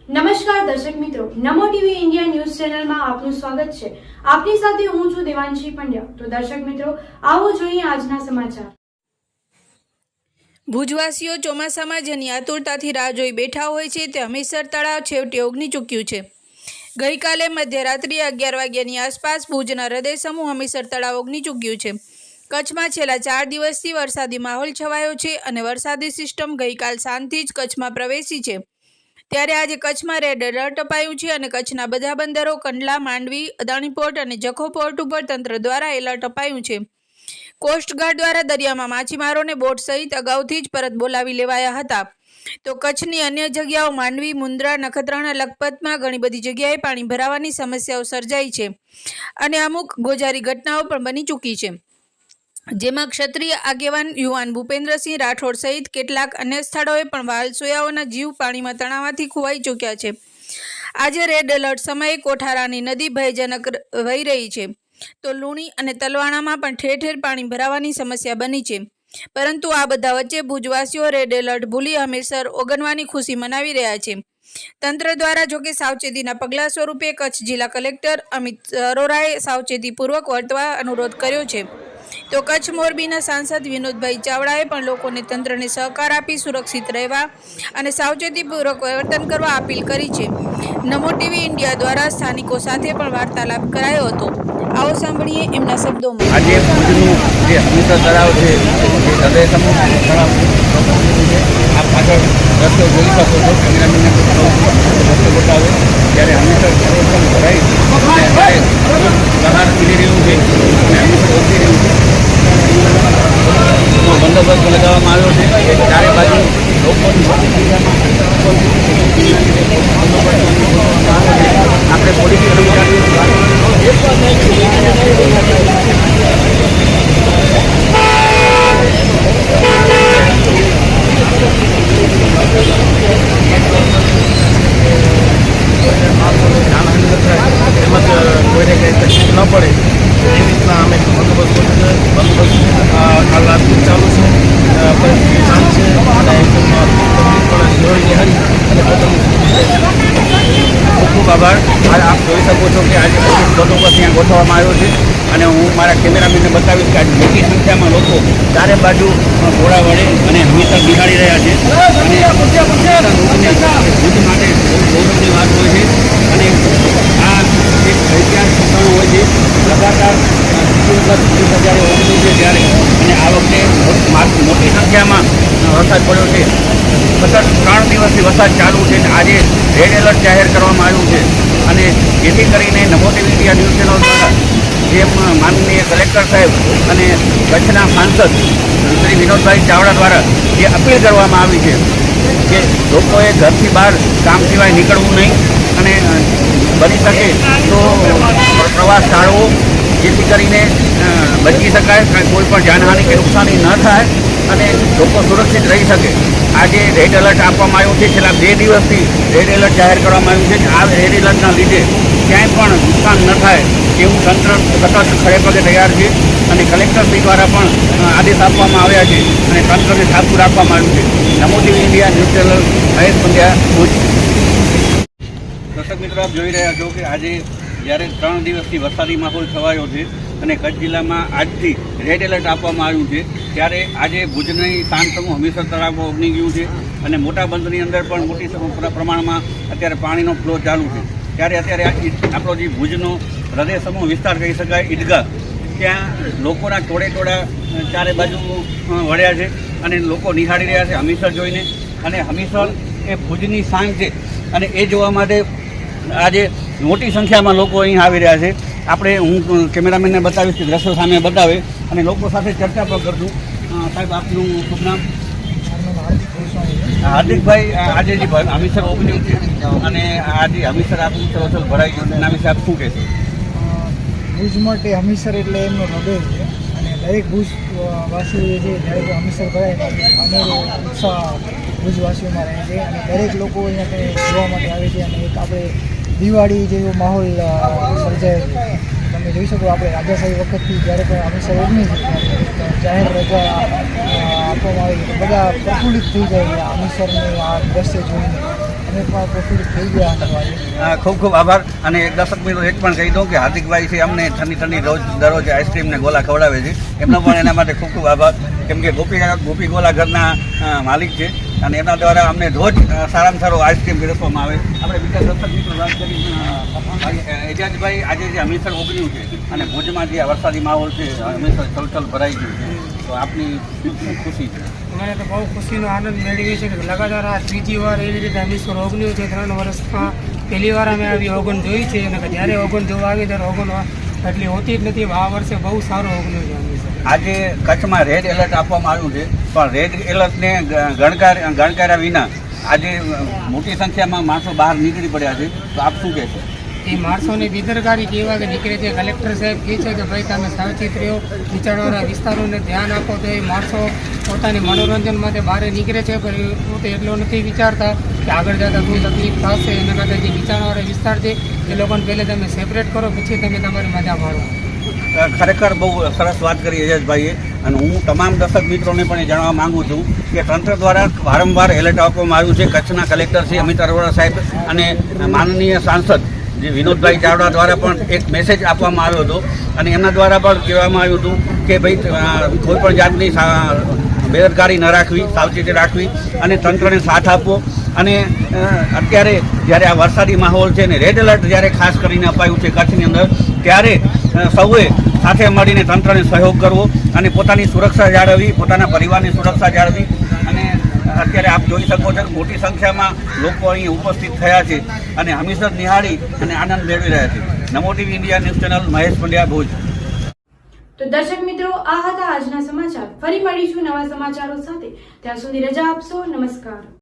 નમસ્કાર દર્શક મિત્રો, નમો ટીવી ઇન્ડિયા ન્યૂઝ ચેનલમાં આપનું સ્વાગત છે। આપની સાથે હું છું દેવાંશી પંડ્યા। તો દર્શક મિત્રો, આવો જોઈએ આજના સમાચાર। ભુજવાસીઓ ચોમાસામાં જેની આતુરતાથી રાહ જોઈ બેઠા હોય છે તે હમીરસર તળાવ છેવટે ઓગની ચૂક્યું છે। ગઈકાલે મધ્યરાત્રિએ 11 વાગ્યાની આસપાસ ભુજના હૃદય સમૂહ હમીરસર તળાવ ઓગની ચૂક્યું છે। કચ્છમાં છેલ્લા 4 દિવસથી વરસાદી માહોલ છવાયો છે અને વરસાદી સિસ્ટમ ગઈકાલ સાંજથી જ કચ્છમાં પ્રવેશી છે। ત્યારે આજે કચ્છમાં રેડ એલર્ટ અપાયું છે અને કચ્છના બધા બંદરો કંડલા, માંડવી, અદાણી પોર્ટ અને જખો પોર્ટ ઉપર તંત્ર દ્વારા એલર્ટ અપાયું છે। કોસ્ટગાર્ડ દ્વારા દરિયામાં માછીમારોને બોટ સહિત અગાઉથી જ પરત બોલાવી લેવાયા હતા। તો કચ્છની અન્ય જગ્યાઓ માંડવી, મુન્દ્રા, નખત્રાણા, લખપતમાં ઘણી બધી જગ્યાએ પાણી ભરાવાની સમસ્યાઓ સર્જાઈ છે અને અમુક ગોજારી ઘટનાઓ પણ બની ચૂકી છે, જેમાં ક્ષત્રિય આગેવાન યુવાન ભૂપેન્દ્રસિંહ રાઠોડ સહિત કેટલાક અન્ય સ્થળોએ પણ વાલસોયાઓના જીવ પાણીમાં તણાવાથી ખોવાઈ ચૂક્યા છે। આજે રેડ એલર્ટ સમયે કોઠારાની નદી ભયજનક વહી રહી છે, તો લુણી અને તલવાણામાં પણ ઠેર ઠેર પાણી ભરાવાની સમસ્યા બની છે। પરંતુ આ બધા વચ્ચે ભુજવાસીઓ રેડ એલર્ટ ભૂલી હમીરસર ઓગનવાની ખુશી મનાવી રહ્યા છે। તંત્ર દ્વારા જોકે સાવચેતીના પગલા સ્વરૂપે કચ્છ જિલ્લા કલેક્ટર અમિત અરોરાએ સાવચેતીપૂર્વક વર્તવા અનુરોધ કર્યો છે। તો કચ્છ મોરબીના સાંસદ વિનોદભાઈ ચાવડાએ પણ લોકોને તંત્રને સહકાર આપી સુરક્ષિત રહેવા અને સાવચેતીપૂર્વક વર્તન કરવા અપીલ કરી છે। નમો ટીવી ઇન્ડિયા દ્વારા સ્થાનિકો સાથે પણ વાર્તાલાપ કરાયો હતો। આવો સાંભળીએ એમના શબ્દોમાં। આજે ભુજનું જે હમીરસર તળાવ છે, જે હૃદય સમૂહ તળાવ છે, આ પાછળ રસ્તો જોઈ શકો છો, કેમેરામેનને રસ્તો બતાવે ત્યારે હમીરસર સર્વોત્તમ ભરાઈ અને ત્યારે બહાર ખીલી રહ્યું છે અને હમીરસર ઓછી રહ્યું છે। બંદોબસ્ત લગાવવામાં આવ્યો છે, ચારે બાજુ લોકોની આપણે પોલીસ કોઈને કંઈ તકલીફ ન પડે એ રીતના અમે બંદોબસ્ત કાલ રાતથી ચાલુ છે, પરિસ્થિતિ શાંત છે અને તકલીફ પણ જોઈ નિહાળી અને ખૂબ ખૂબ આભાર। આપ જોઈ શકો છો કે આજે બંદોબસ્ત ત્યાં ગોઠવવામાં આવ્યો છે અને હું મારા કેમેરામેનને બતાવીશ કે આજે મોટી સંખ્યામાં લોકો ચારે બાજુ ઘોડા વડે અને હમીરસર નિહાળી રહ્યા છે અને ભુજ માટે ગૌરવની વાત હોય છે અને આ એક ઐતિહાસિક ક્ષણ હોય છે। લગાતાર 20,000 ઓગણું છે ત્યારે અને આ વખતે મોટી સંખ્યામાં વરસાદ પડ્યો છે। સતત 3 દિવસથી વરસાદ ચાલુ છે અને આજે રેડ એલર્ટ જાહેર કરવામાં આવ્યું છે અને જેથી કરીને નમો ટીવી ઇન્ડિયા ન્યૂઝ ચેનલ દ્વારા જેમ માનનીય કલેક્ટર સાહેબ અને કચ્છના સાંસદ શ્રી વિનોદભાઈ ચાવડા દ્વારા જે અપીલ કરવામાં આવી છે કે લોકોએ ઘરથી બહાર કામ સિવાય નીકળવું નહીં અને બની શકે તો પ્રવાસ ટાળવો, જેથી કરીને બચી શકાય, કોઈ પણ જાનહાનિ કે નુકસાની ન થાય અને લોકો સુરક્ષિત રહી શકે। આજે રેડ એલર્ટ આપવામાં આવ્યું છે, છેલ્લા 2 દિવસથી રેડ એલર્ટ જાહેર કરવામાં આવ્યું છે। આ રેડ એલર્ટના લીધે ક્યાંય પણ નુકસાન ન થાય એવું તંત્ર સતત ખડે પગે તૈયાર છે અને કલેક્ટરશ્રી દ્વારા પણ આદેશ આપવામાં આવ્યા છે અને તંત્રને સાબદું રાખવામાં આવ્યું છે। Namo TV India news channel Mahesh Pandya, Bhuj. દર્શક મિત્રો, આપ જોઈ રહ્યા છો કે આજે જ્યારે 3 દિવસથી વરસાદી માહોલ છવાયો છે અને કચ્છ જિલ્લામાં આજથી રેડ એલર્ટ આપવામાં આવ્યું છે, ત્યારે આજે ભુજની શાંત સમૂહ હમીરસર તળાવ ઓગની ગયું છે અને મોટા બંધની અંદર પણ મોટી પ્રમાણમાં અત્યારે પાણીનો ફ્લો ચાલુ છે। ત્યારે અત્યારે આપણો જે ભુજનો હૃદય સમૂહ વિસ્તાર કહી શકાય, ઈદગાહ, ત્યાં લોકોના ટોળા ચારે બાજુ વળ્યા છે અને લોકો નિહાળી રહ્યા છે હમીરસર જોઈને અને હમીરસર એ ભુજની શાન છે અને એ જોવા માટે આજે મોટી સંખ્યામાં લોકો અહીં આવી રહ્યા છે। આપણે હું કેમેરામેનને બતાવીશ કે દ્રશ્યો સામે બતાવે અને લોકો સાથે ચર્ચા પણ કરશું। સાહેબ, આપનું શુભ નામ? હાર્દિકભાઈ, આજે જે હમીરસર ઓગન્યું છે અને આજે હમીરસર આપણું ચલોચલ ભરાઈ ગયું, એના વિશે આપ શું કહેશો? ભુજ માટે હમીરસર એટલે એમનો હૃદય છે અને દરેક ભુજવાસીઓ જે દરેક હમીરસર ભરાય અનેરો ઉત્સાહ ભુજવાસીઓમાં રહે છે અને દરેક લોકો અહીંયા જોવા માટે આવે છે અને એક આપણે દિવાળી જેવો માહોલ સર્જાય છે। તમે જોઈ શકો, આપણે રાજાશાહી વખતથી જ્યારે પણ હમીરસર ઓગણી છે જાહેર રજા આપવામાં આવી છે તો બધા પ્રફુલ્લિત થઈ જાય છે હમીરસરની આ દ્રશ્ય જોઈને। અમે પણ પ્રોફિટ થઈ ગયા આના ખૂબ ખૂબ આભાર. અને એક દર્શક મિત્રો એક પણ કહી દઉં કે હાર્દિકભાઈ છે અમને ઠંડી ઠંડી રોજ દરરોજ આઈસ્ક્રીમ ને ગોલા ખવડાવે છે. એમનો પણ એના માટે ખૂબ ખૂબ આભાર. કેમ કે ગોપી ગોલા ઘરના માલિક છે અને એમના દ્વારા અમને રોજ સારામાં સારો આઈસ્ક્રીમ પીરસવામાં આવે. આપણે બીજા દર્શક મિત્રો વાત કરી એજાજભાઈ, આજે જે હમીરસર ઓગણ્યું છે અને ભુજમાં જે આ વરસાદી માહોલ છે હમીરસર છલછલ ભરાઈ ગયું છે, તો આપની શું ખુશી છે? મને તો બહુ ખુશીનો આનંદ મેળવી છે કે લગાતાર આ ત્રીજી વાર એવી રીતે હમીરસર ઓગણ્યું છે. 3 વર્ષમાં પહેલી વાર અમે આવી ઓગણ જોઈ છે અને જ્યારે ઓગણ જોવા આવી ત્યારે ઓગણ એટલી હોતી જ નથી. આ વર્ષે બહુ સારું ઓગણ્યું છે હમીરસર. આજે કચ્છમાં રેડ એલર્ટ આપવામાં આવ્યું છે, પણ રેડ એલર્ટને ગણકાર્યા વિના આજે મોટી સંખ્યામાં માણસો બહાર નીકળી પડ્યા છે, તો આપ શું કહેશો? એ માણસોની બેદરકારી કેવા કે નીકળે છે. કલેક્ટર સાહેબ કહે છે કે ભાઈ તમે સાવચેત રહ્યો, નીચાણવાળા વિસ્તારોને ધ્યાન આપો, તો એ માણસો પોતાની મનોરંજન માટે બહાર નીકળે છે. પણ હું તો એટલો નથી વિચારતા કે આગળ જતાં કોઈ તકલીફ થશે. એના કરતાં જે નીચાણવાળા વિસ્તાર છે એ લોકોને પહેલે તમે સેપરેટ કરો, પછી તમે તમારી મજા માણો. ખરેખર બહુ સરસ વાત કરી એજાજભાઈએ. અને હું તમામ દર્શક મિત્રોને પણ એ જણાવવા માગું છું કે તંત્ર દ્વારા વારંવાર એલર્ટ આપવામાં આવ્યું છે. કચ્છના કલેક્ટર શ્રી અમિત અરોરા સાહેબ અને માનનીય સાંસદ જે વિનોદભાઈ ચાવડા દ્વારા પણ એક મેસેજ આપવામાં આવ્યો હતો અને એમના દ્વારા પણ કહેવામાં આવ્યું હતું કે ભાઈ કોઈ પણ જાતની બેદરકારી ન રાખવી, સાવચેતી રાખવી અને તંત્રને સાથ આપવો. અને અત્યારે જ્યારે આ વરસાદી માહોલ છે ને રેડ એલર્ટ જ્યારે ખાસ કરીને અપાયું છે કચ્છની અંદર, ત્યારે સૌએ સાથે મળીને તંત્રને સહયોગ કરવો અને પોતાની સુરક્ષા જાળવવી, પોતાના પરિવારની સુરક્ષા જાળવવી. અને અત્યારે આપ જોઈ શકો છો કે મોટી સંખ્યામાં લોકો અહીં ઉપસ્થિત થયા છે અને હમીરસર નિહાળી અને આનંદ મેળવી રહ્યા છે. Namo TV India news channel, Mahesh Pandya, Bhuj. તો દર્શક મિત્રો, આ હતા આજના સમાચાર. ફરી મળીશું નવા સમાચારો સાથે. ત્યાં સુધી રજા આપશો. નમસ્કાર.